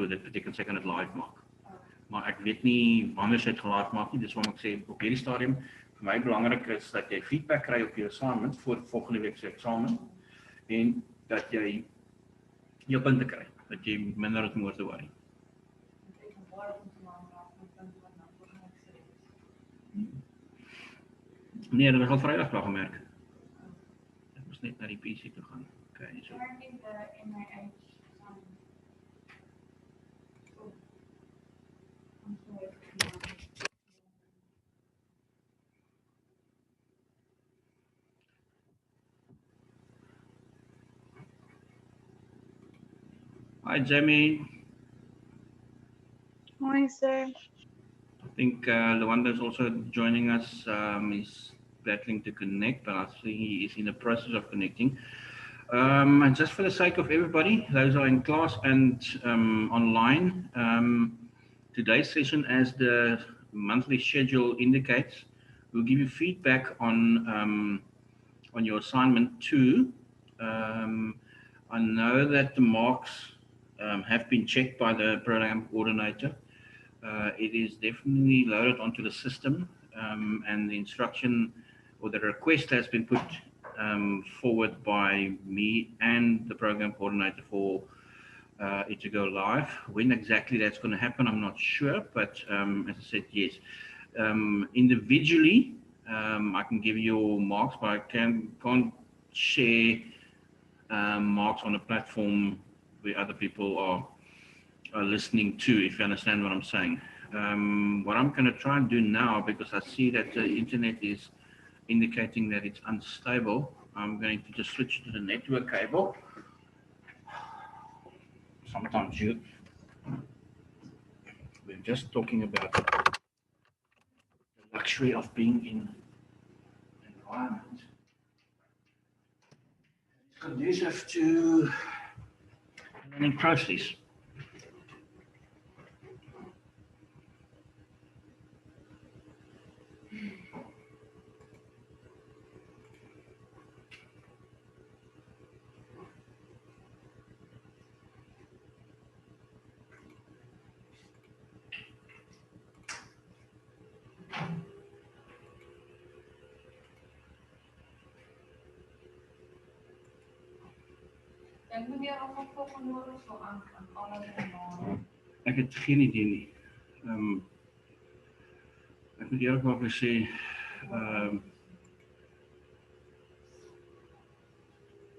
dit beteken sy kan dit live maak. Maar ek weet nie wanneer sy dit live maak nie, dis waarom ek sê op hierdie stadium vir my belangrik is dat jy feedback kry op jou assignment voor volgende week se eksamen en dat jy jou punte kry, dat jy minder het om oor te worry. Nee, dat was al Vrydag klaar gemerk. Ek moes net na die PC toe gaan. Okay, so. Hi, Jamie. Hi, sir. I think Luanda is also joining us. He's battling to connect, but I see he is in the process of connecting. And just for the sake of everybody, those are in class and online, today's session, as the monthly schedule indicates, we'll give you feedback on your assignment 2. I know that the marks have been checked by the program coordinator. It is definitely loaded onto the system, and the instruction or the request has been put forward by me and the program coordinator for it to go live. When exactly that's going to happen, I'm not sure, but as I said, yes. Individually, I can give you marks, but I can't share marks on a platform where other people are listening to, if you understand what I'm saying. What I'm going to try and do now, because I see that the internet is indicating that it's unstable, I'm going to just switch to the network cable. Sometimes we're just talking about the luxury of being in an environment. It's conducive to learning process. Ek het geen idee nie. Ek moet eerlikwaar sê,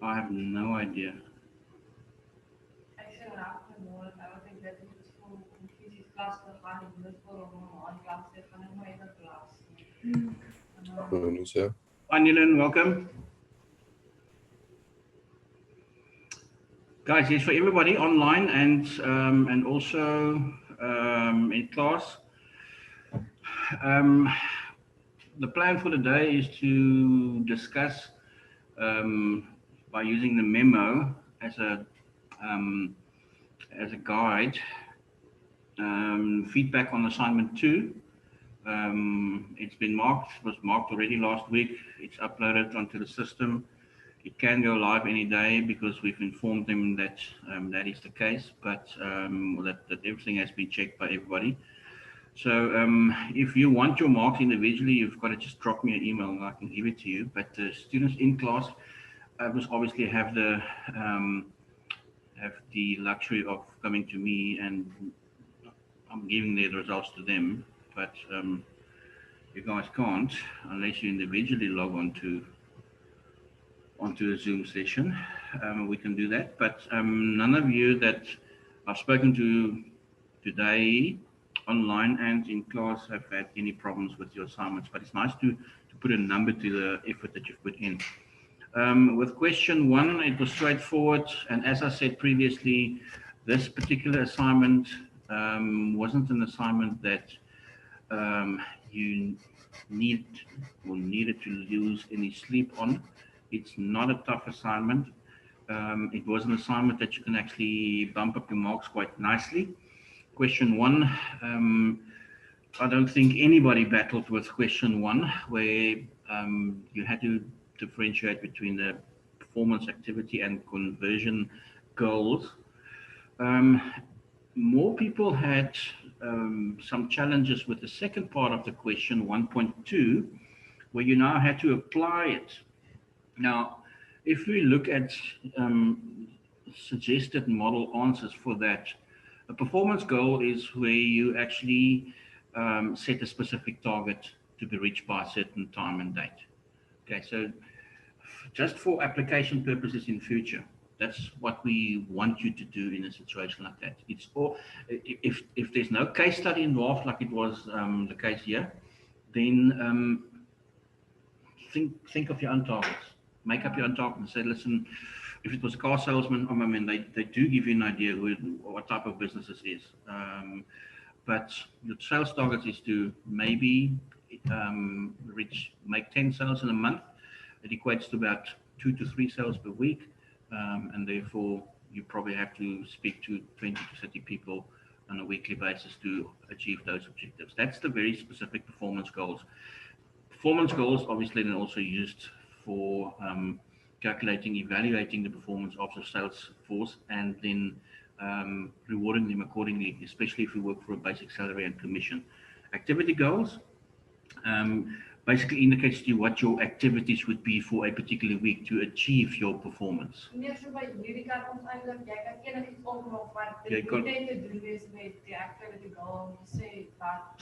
I have no idea. Ek sê raak môre, ek dink dit is vol fisies klas te gaan en dit vir hom aan klas te gaan en maar even klas. Anilin, welcome. Guys, it's for everybody online and also in class. The plan for the day is to discuss by using the memo as a guide, feedback on assignment 2. It's been marked, was marked already last week. It's uploaded onto the system. It can go live any day because we've informed them that that is the case, but that everything has been checked by everybody. So if you want your marks individually, you've got to just drop me an email and I can give it to you. But the students in class must obviously have the luxury of coming to me, and I'm giving the results to them. But you guys can't unless you individually log onto the Zoom session. We can do that, but none of you that I've spoken to today online and in class have had any problems with your assignments, but it's nice to put a number to the effort that you've put in. With question 1, it was straightforward, and as I said previously, this particular assignment wasn't an assignment that you needed to lose any sleep on. It's not a tough assignment. It was an assignment that you can actually bump up your marks quite nicely. Question 1, I don't think anybody battled with question 1, where you had to differentiate between the performance activity and conversion goals. more people had some challenges with the second part of the question, 1.2, where you now had to apply it. Now, if we look at suggested model answers for that, a performance goal is where you actually set a specific target to be reached by a certain time and date. Okay, so just for application purposes in future, that's what we want you to do in a situation like that. It's all, if there's no case study involved, like it was the case here, then think of your own targets. Make up your own target and say, listen, if it was a car salesman, I mean, they do give you an idea what type of business this is. But your sales target is to maybe make 10 sales in a month. It equates to about 2 to 3 sales per week. And therefore, you probably have to speak to 20 to 30 people on a weekly basis to achieve those objectives. That's the very specific performance goals. Performance goals, obviously, then also used for calculating, evaluating the performance of the sales force, and then rewarding them accordingly, especially if you work for a basic salary and commission. Activity goals basically indicates to you what your activities would be for a particular week to achieve your performance. Nee, so by hierdie kant ons eintlik jy kan enigiets opmaak wat jy kan te doen is met die activity goal om te sê wat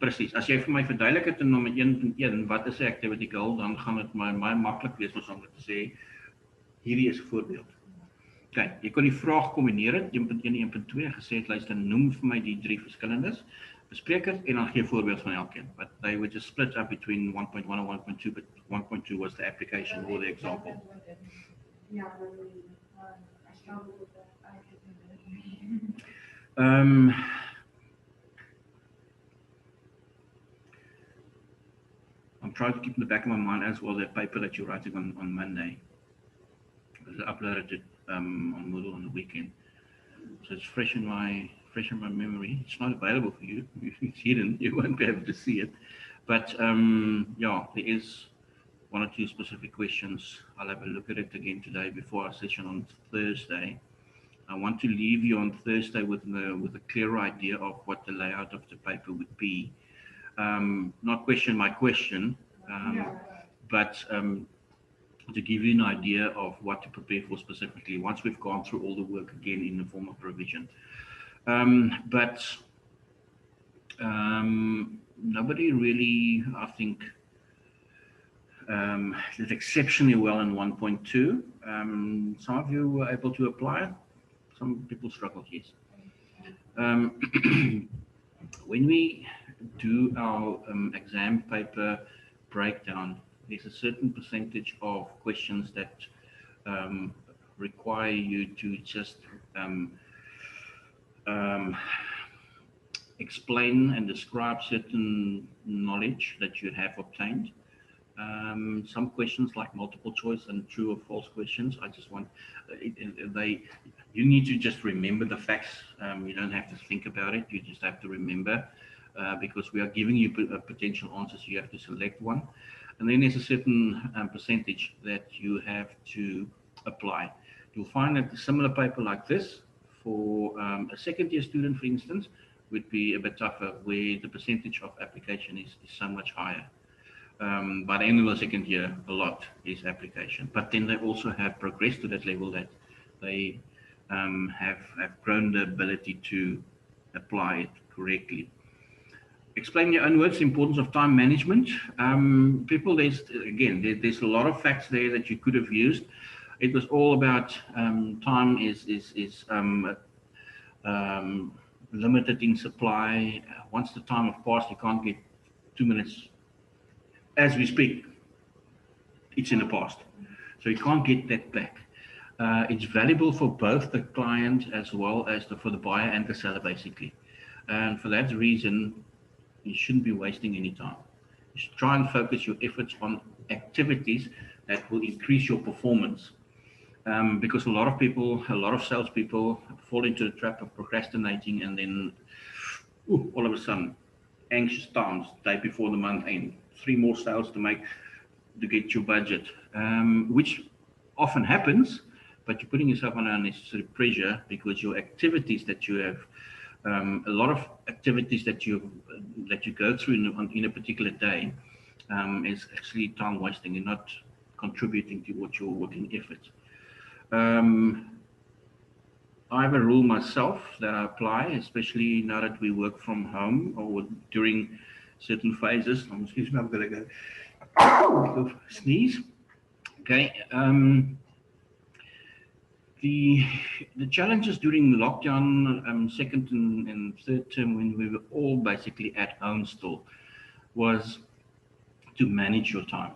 Presies. As jy vir my verduidelik het in nommer 1.1 wat is 'n activity goal, dan gaan dit my maklik wees om te sê hierdie is 'n voorbeeld. Kyk, jy kon die vraag kombineer het 1.1 en 1.2 en gesê het luister, noem vir my die 3 verskillendes. Bespreek het en dan gee voorbeeld van elkeen. But they were just split up between 1.1 and 1.2, but 1.2 was the application or the example. Ja, I struggle with that. I'm trying to keep in the back of my mind as well that paper that you're writing on Monday. Because I uploaded it on Moodle on the weekend. So it's fresh in my memory. It's not available for you. It's hidden. You won't be able to see it. But yeah, there is 1 or 2 specific questions. I'll have a look at it again today before our session on Thursday. I want to leave you on Thursday with a clear idea of what the layout of the paper would be. Not question my question, but to give you an idea of what to prepare for specifically once we've gone through all the work again in the form of revision. But nobody really, I think, did exceptionally well in 1.2. Some of you were able to apply it. Some people struggled, yes. When we do our exam paper breakdown, there's a certain percentage of questions that require you to just explain and describe certain knowledge that you have obtained. Some questions like multiple choice and true or false questions, I just want, you need to just remember the facts. You don't have to think about it. You just have to remember because we are giving you potential answers. You have to select one. And then there's a certain percentage that you have to apply. You'll find that a similar paper like this for a second year student, for instance, would be a bit tougher where the percentage of application is so much higher. By the end of the second year, a lot is application. But then they also have progressed to that level that they have grown the ability to apply it correctly. Explain in your own words the importance of time management. People, there's a lot of facts there that you could have used. It was all about time is limited in supply. Once the time has passed, you can't get 2 minutes. As we speak, it's in the past. So you can't get that back. It's valuable for both the client as well as for the buyer and the seller, basically. And for that reason, you shouldn't be wasting any time. You should try and focus your efforts on activities that will increase your performance. Because a lot of salespeople fall into the trap of procrastinating and then all of a sudden, anxious times, day before the month end, 3 more sales to make to get your budget, which often happens, but you're putting yourself under unnecessary pressure because your activities that you have, a lot of activities that you go through in a particular day, is actually time wasting. You're not contributing to what your working effort. I have a rule myself that I apply, especially now that we work from home or during certain phases. Excuse me, I'm going to go sneeze. Okay. The challenges during lockdown, second and third term, when we were all basically at home still, was to manage your time.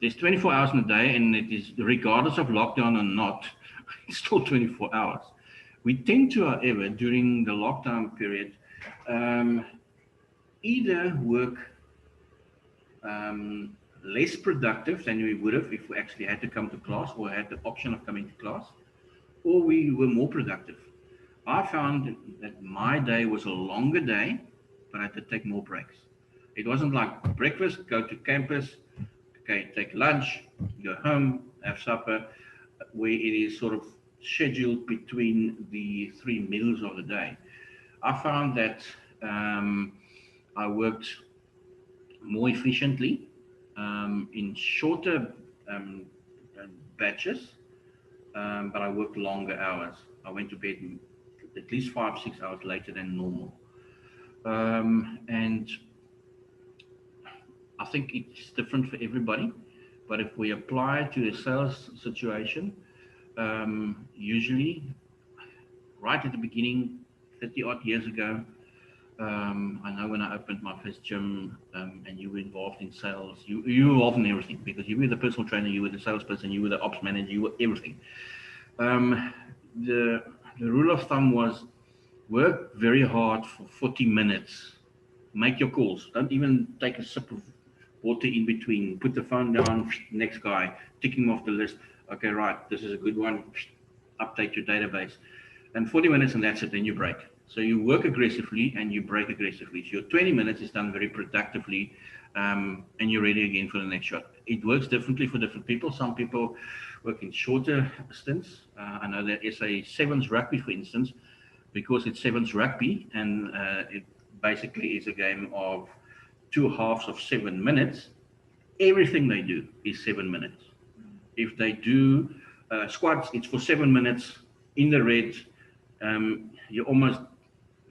There's 24 hours in a day, and it is, regardless of lockdown or not, it's still 24 hours. We tend to, however, during the lockdown period, either work less productive than we would have if we actually had to come to class or had the option of coming to class, or we were more productive. I found that my day was a longer day, but I had to take more breaks. It wasn't like breakfast, go to campus, okay, take lunch, go home, have supper, where it is sort of scheduled between the 3 meals of the day. I found that I worked more efficiently in shorter batches, but I worked longer hours. I went to bed at least 5, 6 hours later than normal. And I think it's different for everybody, but if we apply it to a sales situation, usually right at the beginning, 30 odd years ago, I know when I opened my first gym, and you were involved in sales, you were involved in everything because you were the personal trainer, you were the salesperson, you were the ops manager, you were everything. The rule of thumb was work very hard for 40 minutes, make your calls, don't even take a sip of water in between, put the phone down, next guy, ticking off the list. Okay, right, this is a good one, update your database. And 40 minutes and that's it, then you break. So you work aggressively and you break aggressively. So your 20 minutes is done very productively, and you're ready again for the next shot. It works differently for different people. Some people work in shorter stints. I know that SA Sevens rugby, for instance, because it's Sevens rugby and it basically is a game of 2 halves of 7 minutes. Everything they do is 7 minutes. If they do squats, it's for 7 minutes in the red. You're almost,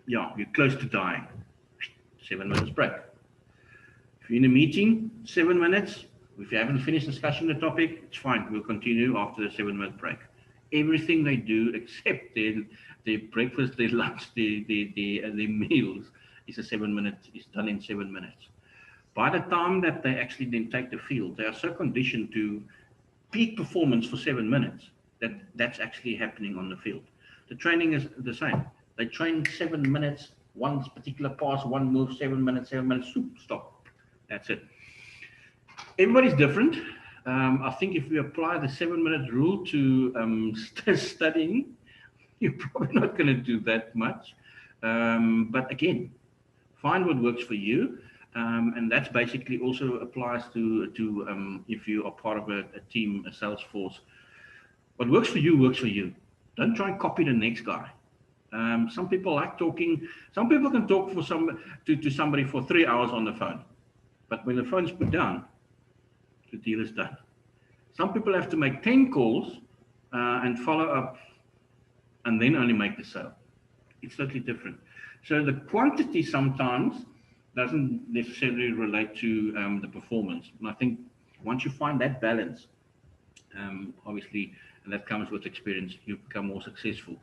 you're close to dying. 7 minutes break. If you're in a meeting, 7 minutes. If you haven't finished discussing the topic, it's fine. We'll continue after the 7-minute break. Everything they do, except their breakfast, their lunch, their meals, is done in 7 minutes. By the time that they actually then take the field, they are so conditioned to peak performance for 7 minutes that's actually happening on the field. The training is the same. They train 7 minutes, one particular pass, one move, 7 minutes, stop. That's it. Everybody's different. I think if we apply the 7-minute rule to studying, you're probably not going to do that much. But again, find what works for you. And that basically also applies to if you are part of a team, a sales force. What works for you works for you. Don't try and copy the next guy. Some people like talking. Some people can talk to somebody for 3 hours on the phone, but when the phone's put down, the deal is done. Some people have to make 10 calls and follow up, and then only make the sale. It's totally different. So the quantity sometimes doesn't necessarily relate to the performance. And I think once you find that balance, obviously, and that comes with experience, you become more successful.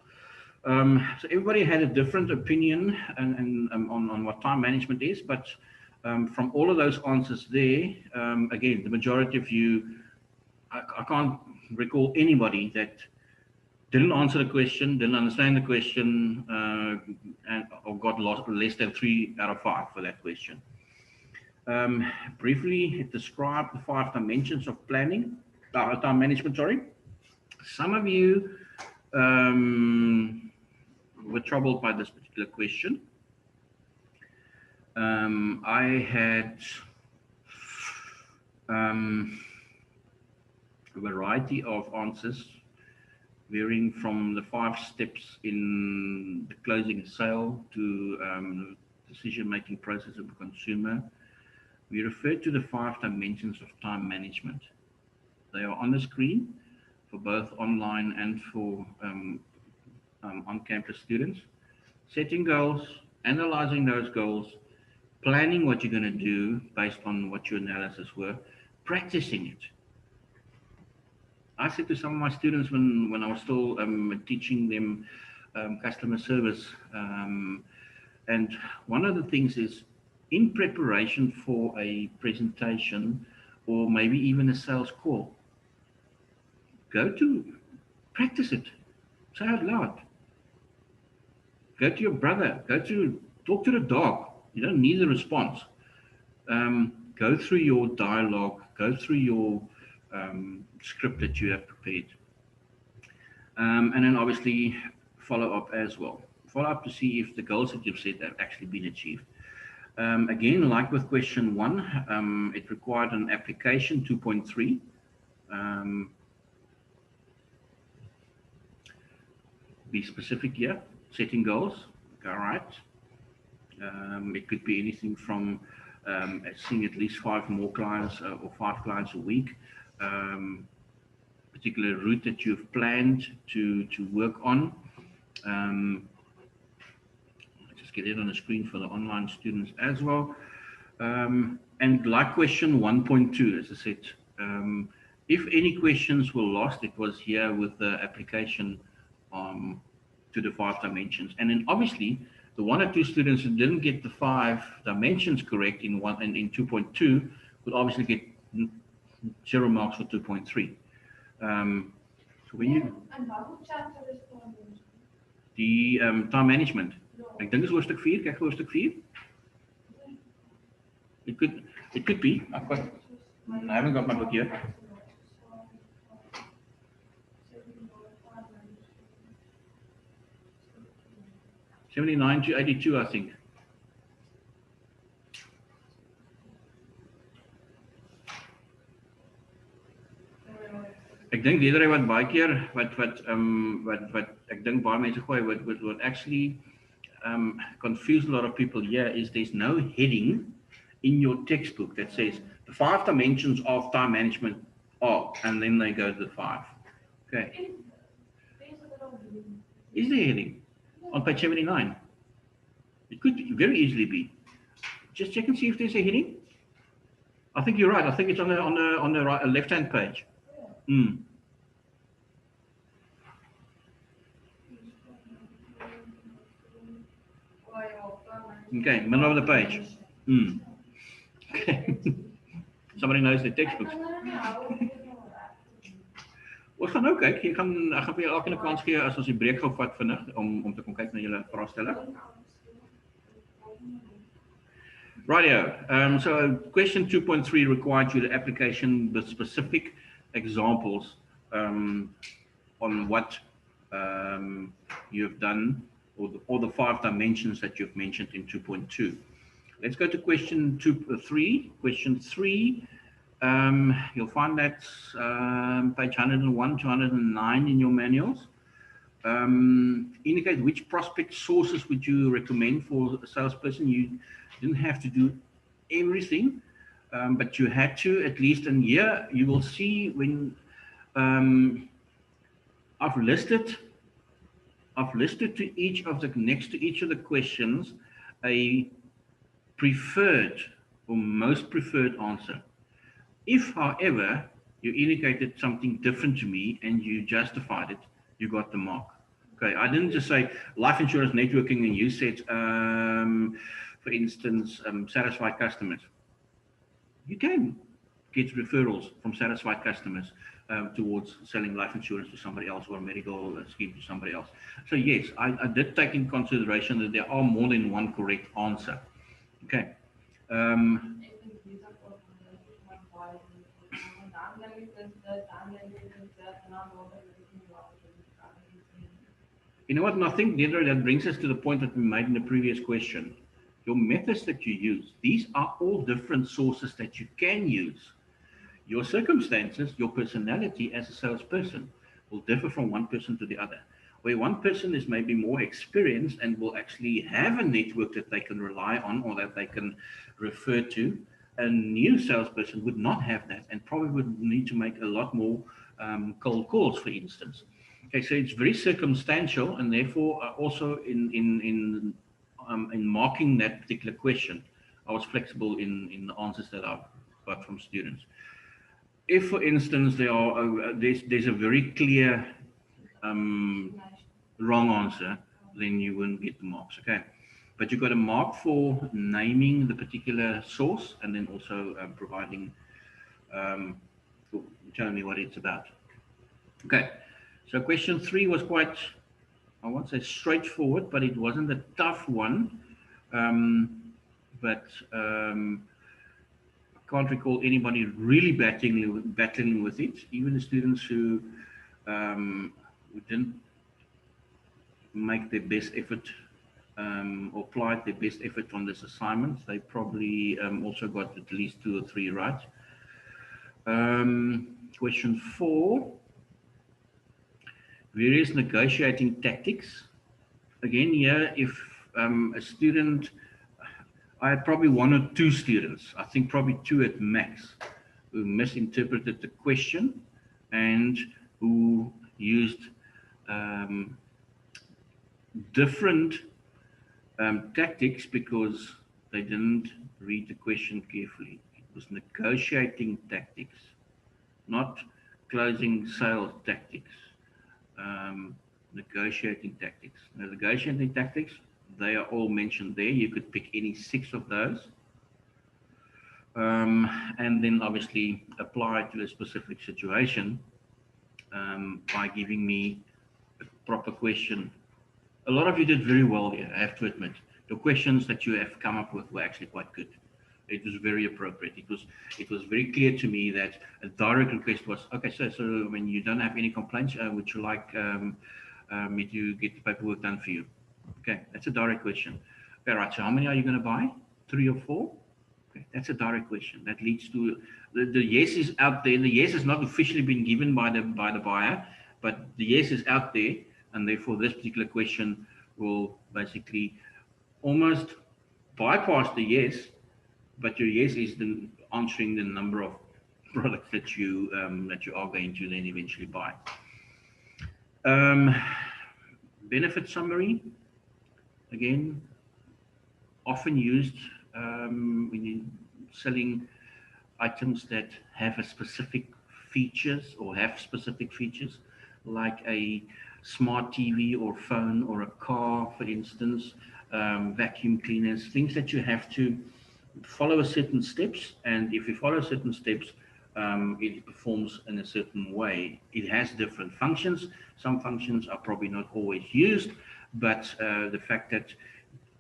So everybody had a different opinion on what time management is, but from all of those answers there, again, the majority of you, I can't recall anybody that didn't answer the question, didn't understand the question, or got less than 3 out of 5 for that question. Briefly describe the 5 dimensions of planning, time management, sorry. Some of you were troubled by this particular question. I had a variety of answers varying from the 5 steps in the closing a sale to decision-making process of the consumer. We refer to the 5 dimensions of time management. They are on the screen for both online and for on-campus students. Setting goals, analyzing those goals, planning what you're going to do based on what your analysis were, practicing it. I said to some of my students when I was still teaching them customer service, and one of the things is in preparation for a presentation or maybe even a sales call, go to practice it, say out loud. Go to your brother, talk to the dog. You don't need a response. Go through your dialogue, go through your script that you have prepared. And then obviously follow up as well. Follow up to see if the goals that you've set have actually been achieved. Again, like with question 1, it required an application 2.3. Be specific here, setting goals, all right. It could be anything from seeing at least 5 more clients or 5 clients a week, particular route that you've planned to work on. Just get it on the screen for the online students as well. And like question 1.2, as I said, if any questions were lost, it was here with the application to the 5 dimensions. And then obviously, the 1 or 2 students who didn't get the 5 dimensions correct in 2.2 would obviously get 0 marks for 2.3. So when you die time management, ek dink is hoofstuk 4, kyk hoofstuk 4. It could be. I haven't got my book here. 79 to 82, I think. Ek dink leerdery wat baie keer wat ek dink baie mense gooi what actually confuse a lot of people here is there's no heading in your textbook that says the 5 dimensions of time management are, and then they go to the 5. Okay. Is there a heading on page 79? It could very easily be. Just check and see if there's a heading. I think you're right. I think it's on the right, left-hand page. Okay, middle of the page. Okay. Somebody knows the textbooks. Ons gaan nou kyk. Ek gaan vir julle elke 'n kans gee as ons die breek gou vat vinnig om te kom kyk na julle vraestelle. Rightio. So question 2.3 required you the application with specific examples on what you've done or the 5 dimensions that you've mentioned in 2.2. Let's go to question 3. Question 3, you'll find that's page 101 to 109 in your manuals. Indicate which prospect sources would you recommend for a salesperson. You didn't have to do everything, but you had to at least. And here you will see when I've listed to each of the next to each of the questions a preferred or most preferred answer. If, however, you indicated something different to me and you justified it, you got the mark. Okay, I didn't just say life insurance networking and you said, for instance, satisfied customers. You can get referrals from satisfied customers towards selling life insurance to somebody else or a medical scheme to somebody else. So yes, I did take in consideration that there are more than one correct answer. Okay. You know what, and I think that brings us to the point that we made in the previous question. Your methods that you use, these are all different sources that you can use. Your circumstances, your personality as a salesperson will differ from one person to the other. Where one person is maybe more experienced and will actually have a network that they can rely on or that they can refer to, a new salesperson would not have that and probably would need to make a lot more cold calls, for instance. Okay, so it's very circumstantial, and therefore also in marking that particular question, I was flexible in the answers that I've got from students. If, for instance, there's a very clear wrong answer, then you wouldn't get the marks. Okay, but you got a mark for naming the particular source and then also providing, um, telling me what it's about. Okay, so question 3 was quite, I won't say straightforward, but it wasn't a tough one. But I can't recall anybody really battling with it. Even the students who didn't make their best effort or applied their best effort on this assignment, they probably also got at least 2 or 3 right. Question 4, various negotiating tactics. Again, here, if a student, I had probably 1 or 2 students, I think probably 2 at max, who misinterpreted the question and who used different tactics because they didn't read the question carefully. It was negotiating tactics, not closing sales tactics. Negotiating tactics. Now, negotiating tactics, they are all mentioned there. You could pick any 6 of those. And then obviously apply it to a specific situation by giving me a proper question. A lot of you did very well here, I have to admit. The questions that you have come up with were actually quite good. It was very appropriate. It was very clear to me that a direct request was, okay, so when you don't have any complaints, would you like me to get the paperwork done for you? Okay, that's a direct question. Okay, right, so how many are you going to buy? 3 or 4? Okay, that's a direct question. That leads to, the yes is out there. The yes has not officially been given by the buyer, but the yes is out there, and therefore this particular question will basically almost bypass the yes, but your yes is the answering the number of products that you are going to then eventually buy. Benefit summary, again, often used when you're selling items that have a specific features or have specific features, like a smart TV or phone or a car, for instance, vacuum cleaners, things that you have to follow a certain steps, and if you follow certain steps, it performs in a certain way. It has different functions. Some functions are probably not always used, but the fact that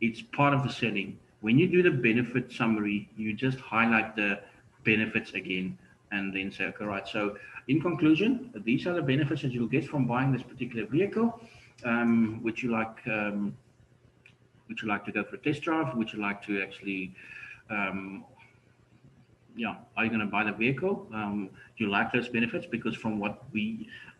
it's part of the selling. When you do the benefit summary, you just highlight the benefits again and then say, okay, right, so in conclusion, these are the benefits that you'll get from buying this particular vehicle. Would you like to go for a test drive? Would you like to actually are you going to buy the vehicle? Do you like those benefits? Because from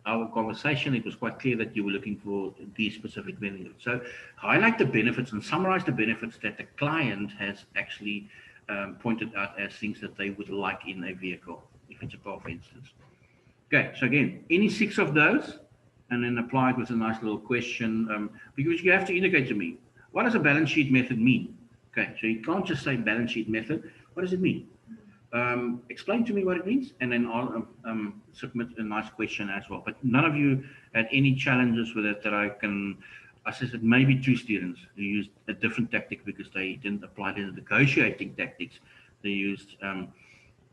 our conversation, it was quite clear that you were looking for these specific benefits. So highlight the benefits and summarize the benefits that the client has actually pointed out as things that they would like in a vehicle, if it's a car, for instance. Okay, so again, any 6 of those, and then apply it with a nice little question, because you have to indicate to me, what does a balance sheet method mean? Okay, so you can't just say balance sheet method. What does it mean? Explain to me what it means, and then I'll submit a nice question as well. But none of you had any challenges with it that I said maybe 2 students who used a different tactic because they didn't apply the negotiating tactics. They used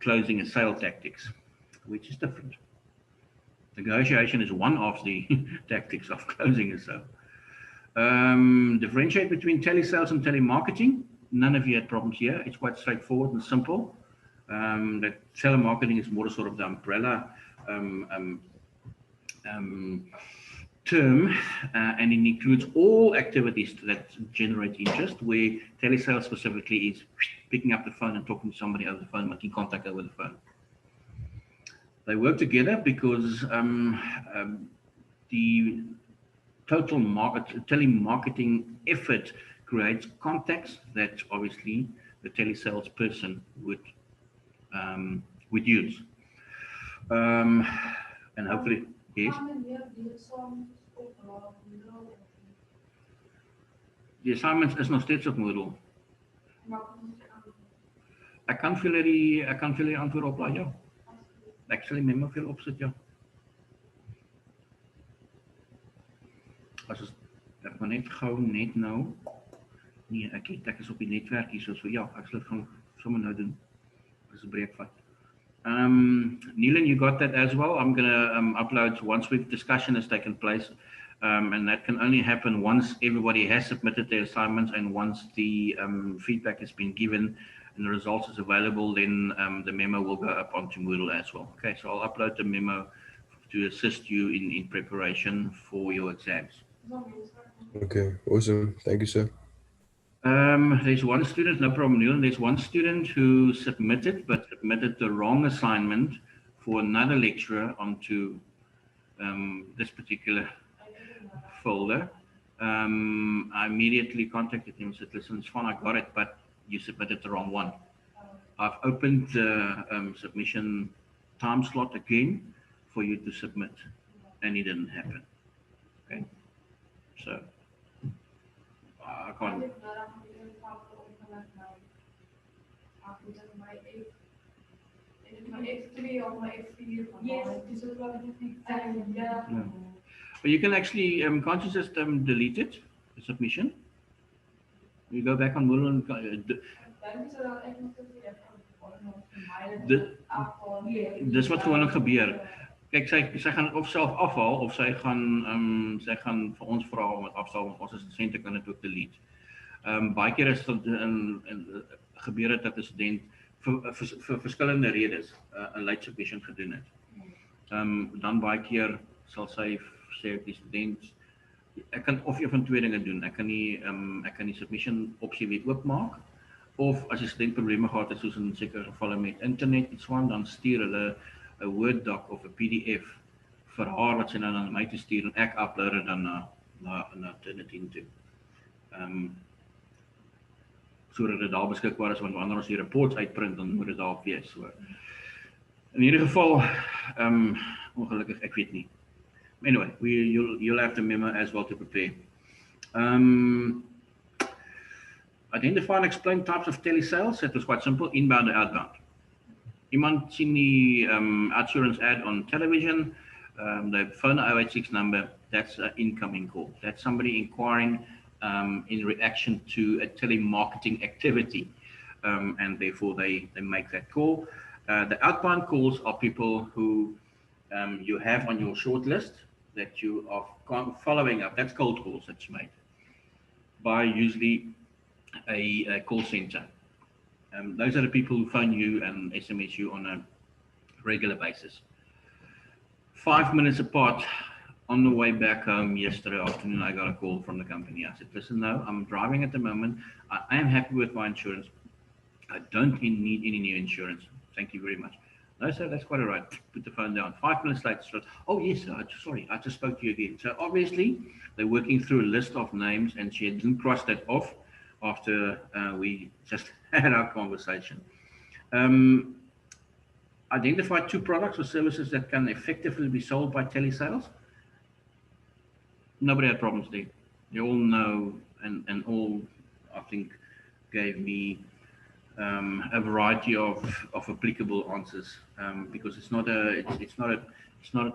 closing and sale tactics, which is different. Negotiation is one of the tactics of closing a sale. Differentiate between telesales and telemarketing. None of you had problems here. It's quite straightforward and simple. That telemarketing is more sort of the umbrella term, and it includes all activities that generate interest, where telesales specifically is picking up the phone and talking to somebody over the phone, making contact over the phone. They work together because the total telemarketing effort creates contacts that obviously the telesales person would use. Um, and hopefully, yes. Die assignments is nog steeds op Moodle. Ek kan vir julle die antwoord oplaai, ja. Ek sal die memo vir julle opsit, ja. As ons, ek maar net gou net nou. Nee, ek is op die netwerk hier, so ja, ek sal dit gaan sommer nou doen. As 'n breek vat. Neelan, you got that as well. I'm gonna upload once we've discussion has taken place. And that can only happen once everybody has submitted their assignments and once the feedback has been given and the results is available, then the memo will go up onto Moodle as well. Okay, so I'll upload the memo to assist you in preparation for your exams. Okay, awesome. Thank you, sir. There's one student, no problem, Neil. There's one student who submitted the wrong assignment for another lecturer onto this particular folder. I immediately contacted him and said, listen, it's fine, I got it, but you submitted the wrong one. I've opened the submission time slot again for you to submit, and it didn't happen. Okay, so I can't. But you can actually, can't you just delete it, the submission? You go back on Moodle and dis wat gewoonlik gebeur. Kyk, sy gaan of self afhaal of sy gaan vir ons vra om dit afhaal, want ons assistente kan dit ook delete. Baie keer is dit gebeur het dat 'n student vir verskillende redes 'n late submission gedoen het. Dan baie keer sal sy sê die student, ek kan of een van twee dinge doen. Ek kan die submission opsie weer oopmaak, of as die student probleme gehad het, soos in sekere gevalle met internet iets van, dan stuur hulle 'n Word doc of 'n PDF vir haar wat sy nou aan my toe stuur en ek upload dit dan na Trinity toe. Sodat dit daar beskikbaar is, want wanneer ons die reports uitprint, dan moet dit daar wees. So in hierdie geval, ongelukkig, ek weet nie. Anyway, you'll have the memo as well to prepare. Identify and explain types of telesales. It was quite simple, inbound and outbound. Iemand sien die assurance ad on television, they phone a 086 number, that's an incoming call. That's somebody inquiring in reaction to a telemarketing activity, and therefore they make that call. The outbound calls are people who you have on your short list that you are following up. That's cold calls that's made by usually a call center. Those are the people who phone you and SMS you on a regular basis. 5 minutes apart, on the way back home yesterday afternoon, I got a call from the company. I said, listen, no, I'm driving at the moment. I am happy with my insurance. I don't need any new insurance. Thank you very much. No, sir, that's quite all right. Put the phone down. 5 minutes later, said, oh, yes, sir, sorry, I just spoke to you again. So obviously, they're working through a list of names, and she didn't cross that off after we just had our conversation. Identify 2 products or services that can effectively be sold by telesales. Nobody had problems there. You all know, and all, I think, gave me a variety of applicable answers, because it's not a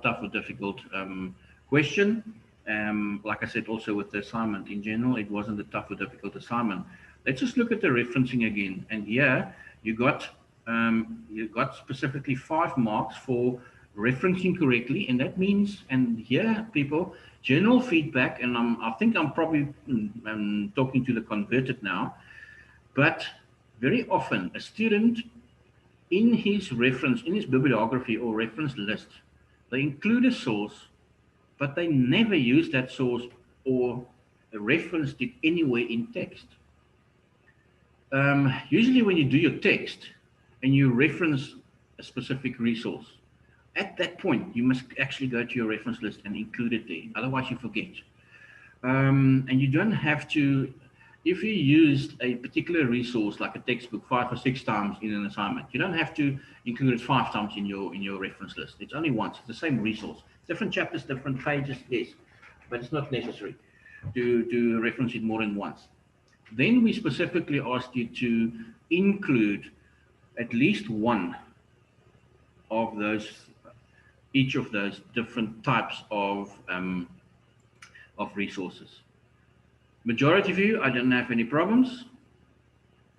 tough or difficult question. Like I said, also with the assignment in general, it wasn't a tough or difficult assignment. Let's just look at the referencing again. And here you got specifically 5 marks for referencing correctly, and that means, and here people, general feedback, and I think I'm probably talking to the converted now, but very often a student in his reference, in his bibliography or reference list, they include a source, but they never use that source or referenced it anywhere in text. Usually when you do your text and you reference a specific resource, At that point, you must actually go to your reference list and include it there. Otherwise, you forget. And you don't have to, if you used a particular resource like a textbook 5 or 6 times in an assignment, you don't have to include it 5 times in your reference list. It's only once. It's the same resource. Different chapters, different pages, yes, but it's not necessary to reference it more than once. Then we specifically asked you to include at least one of those, each of those different types of resources. Majority of you, I don't have any problems.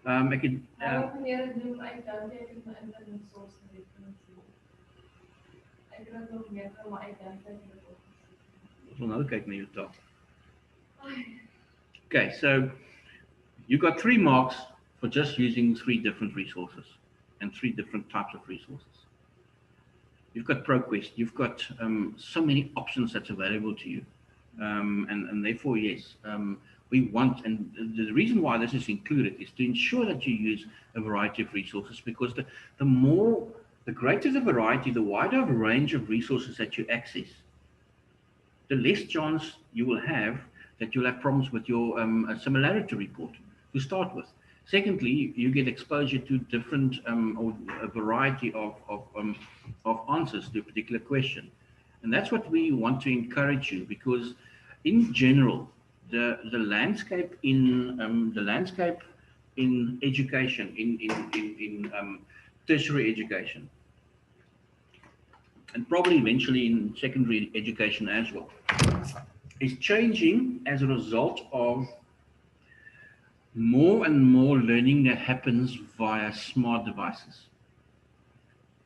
I can, Nou, wanneer ik doe, ik dan even mijn internet source referentie. Ik wil het nog meer van, maar ik denk dat ik het ook ons wil nou kyk na jou taal. Okay, so you got 3 marks for just using 3 different resources and 3 different types of resources. You've got Proquest, you've got so many options that's available to you. And therefore, yes, we want, and the reason why this is included is to ensure that you use a variety of resources, because the greater the variety, the wider range of resources that you access, the less chance you will have that you'll have problems with your similarity report to start with. Secondly, you get exposure to different or a variety of answers to a particular question. And that's what we want to encourage you, because in general, the landscape in education, in tertiary education, and probably eventually in secondary education as well, is changing as a result of more and more learning that happens via smart devices.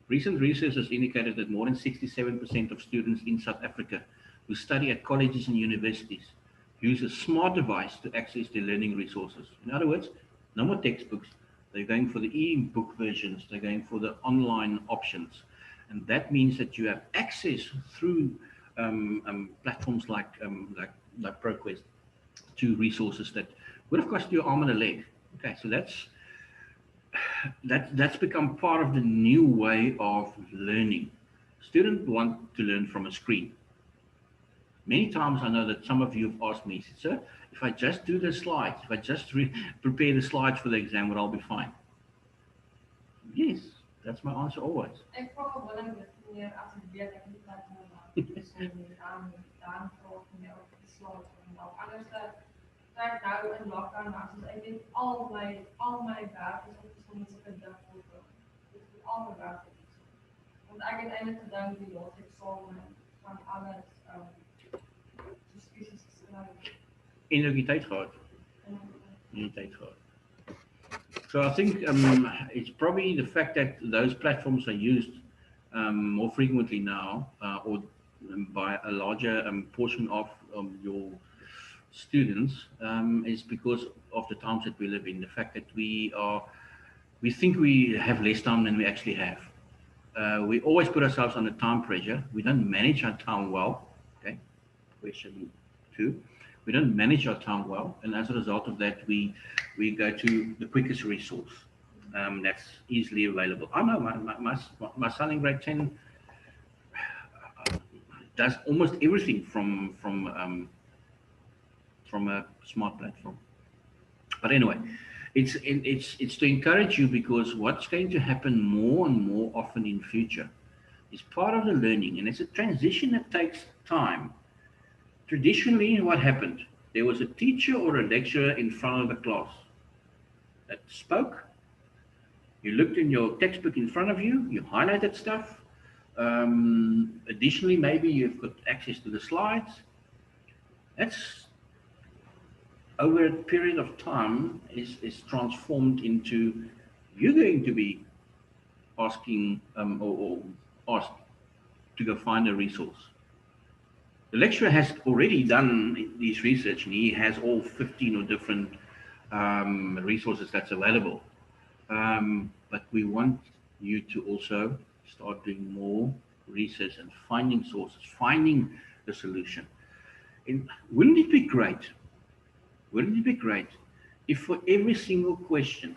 Recent research has indicated that more than 67% of students in South Africa who study at colleges and universities use a smart device to access their learning resources. In other words, no more textbooks. They're going for the e-book versions. They're going for the online options. And that means that you have access through platforms like Proquest to resources that would have cost you an arm and a leg. Okay, so that's become part of the new way of learning. Students want to learn from a screen. Many times I know that some of you have asked me, sir, if I just do the slides, if I just prepare the slides for the exam, would I'll be fine? Yes, that's my answer always. Ik vraag wel een beetje meer als ik weet dat ik niet laat doen. Dus dan vraag ik meer op de slide. Anders dat ik nou in lockdown was, dus ik denk al mijn werk is opgezonden op een dagfoto. Dus al mijn werk is opgezonden. Want ik uiteindelijk gedaan die lot, ik zal van alles discussies schrijven. In die tijd gehad. So I think it's probably the fact that those platforms are used more frequently now, or by a larger portion of your students, is because of the times that we live in. The fact that we think we have less time than we actually have. We always put ourselves under time pressure. We don't manage our time well. Okay, question 2. We don't manage our time well, and as a result of that, we go to the quickest resource that's easily available. I know my son in grade 10 does almost everything from a smart platform. But anyway, it's to encourage you, because what's going to happen more and more often in future is part of the learning, and it's a transition that takes time. Traditionally, what happened? There was a teacher or a lecturer in front of the class that spoke. You looked in your textbook in front of you, you highlighted stuff. Additionally, maybe you've got access to the slides. That's, over a period of time, is transformed into you're going to be asking or asked to go find a resource. The lecturer has already done this research, and he has all 15 or different resources that's available. But we want you to also start doing more research and finding sources, finding the solution. And wouldn't it be great? Wouldn't it be great if for every single question,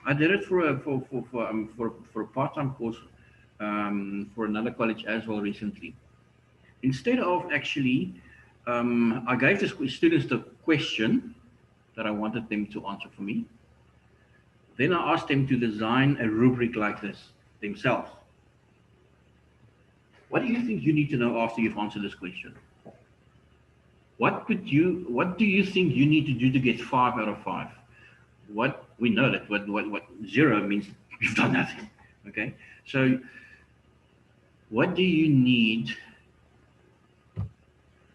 I did it for a part-time course for another college as well recently. Instead of actually, I gave the students the question that I wanted them to answer for me. Then I asked them to design a rubric like this themselves. What do you think you need to know after you've answered this question? What do you think you need to do to get 5 out of 5? We know that what 0 means you've done nothing. Okay, so what do you need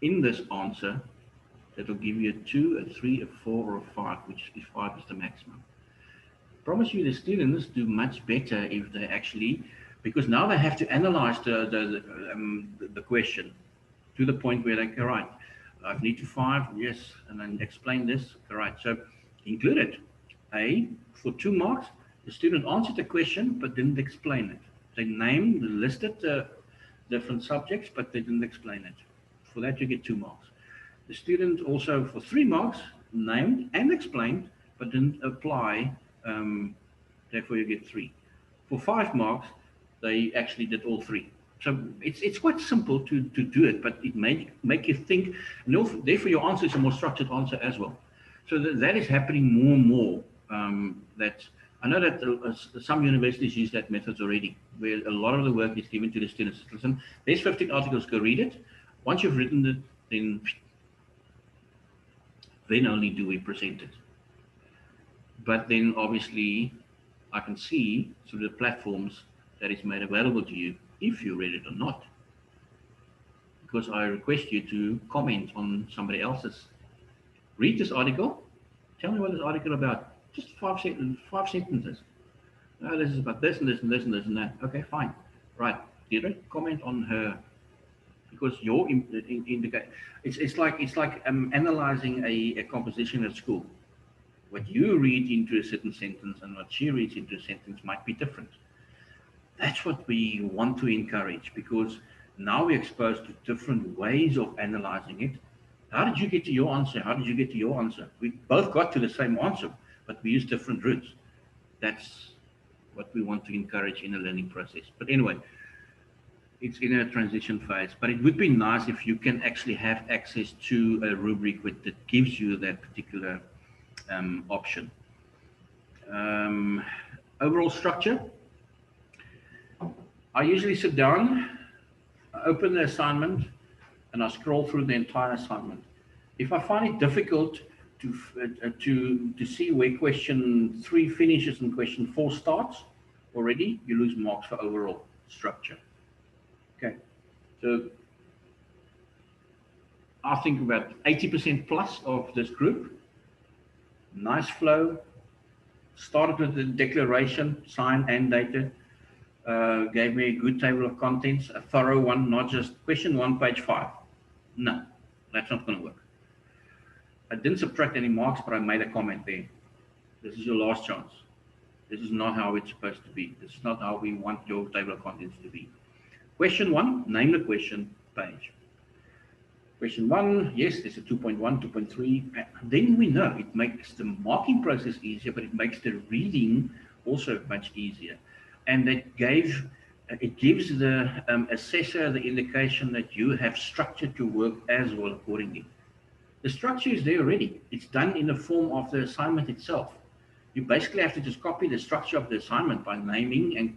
in this answer that will give you a 2, a 3, a 4, or a 5, which is 5 is the maximum? I promise you the students do much better if they actually, because now they have to analyze the question to the point where they can write, I need to 5, yes, and then explain this, right? So include it. A, for 2 marks, the student answered the question but didn't explain it. They listed different subjects, but they didn't explain it. For that, you get 2 marks. The student also, for 3 marks, named and explained, but didn't apply, therefore you get 3. For 5 marks, they actually did all 3. So it's quite simple to do it, but it may make you think, and therefore your answer is a more structured answer as well. So that is happening more and more. That I know that some universities use that method already, where a lot of the work is given to the students. Listen, there's 15 articles, go read it. Once you've written it, then only do we present it. But then obviously I can see through the platforms that is made available to you if you read it or not. Because I request you to comment on somebody else's. Read this article. Tell me what this article about. Just 5 sentences. Oh, this is about this and this and this and this and that. Okay, fine. Right. Deirdre, comment on her. Because your indicate it's like analyzing a composition at school. What you read into a certain sentence and what she reads into a sentence might be different. That's what we want to encourage, because now we're exposed to different ways of analyzing it. How did you get to your answer? How did you get to your answer? We both got to the same answer, but we use different routes. That's what we want to encourage in the learning process. But anyway, it's in a transition phase, but it would be nice if you can actually have access to a rubric that gives you that particular option. Overall structure. I usually sit down, I open the assignment, and I scroll through the entire assignment. If I find it difficult to see where question 3 finishes and question 4 starts already, you lose marks for overall structure. Okay, so I think about 80% plus of this group, nice flow, started with the declaration, signed and dated, gave me a good table of contents, a thorough one, not just question 1, page 5. No, that's not going to work. I didn't subtract any marks, but I made a comment there. This is your last chance. This is not how it's supposed to be. This is not how we want your table of contents to be. Question 1, name the question, page. Question 1, yes, there's a 2.1, 2.3. Then we know it makes the marking process easier, but it makes the reading also much easier. And it gives the assessor the indication that you have structured your work as well accordingly. The structure is there already. It's done in the form of the assignment itself. You basically have to just copy the structure of the assignment by naming and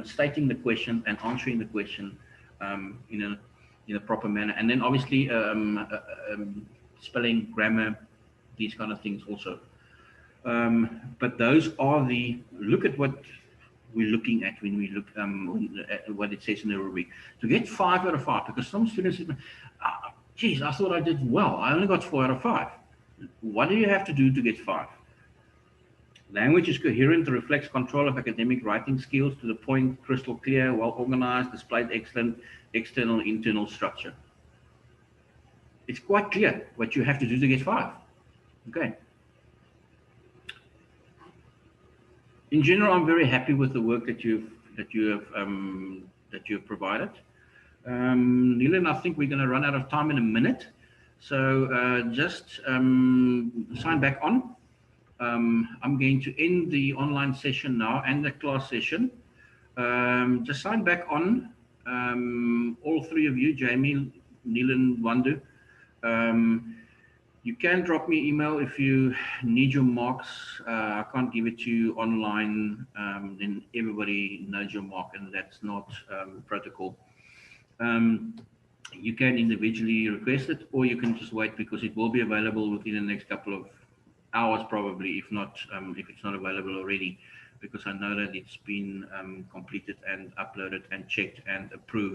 stating the question and answering the question in a proper manner. And then obviously spelling, grammar, these kind of things also. But those are look at what we're looking at when we look at what it says in the rubric. To get 5 out of 5, because some students say, geez, I thought I did well. I only got 4 out of 5. What do you have to do to get 5? Language is coherent, reflects control of academic writing skills, to the point, crystal clear, well organized, displayed excellent external, internal structure. It's quite clear what you have to do to get 5. Okay. In general, I'm very happy with the work that you have provided. Neil, I think we're going to run out of time in a minute, so just sign back on. I'm going to end the online session now and the class session. Just sign back on. All three of you, Jamie, Neelan, Wandu. You can drop me email if you need your marks. I can't give it to you online. Then everybody knows your mark, and that's not protocol. You can individually request it, or you can just wait because it will be available within the next couple of hours, probably, if not, if it's not available already, because I know that it's been completed and uploaded and checked and approved.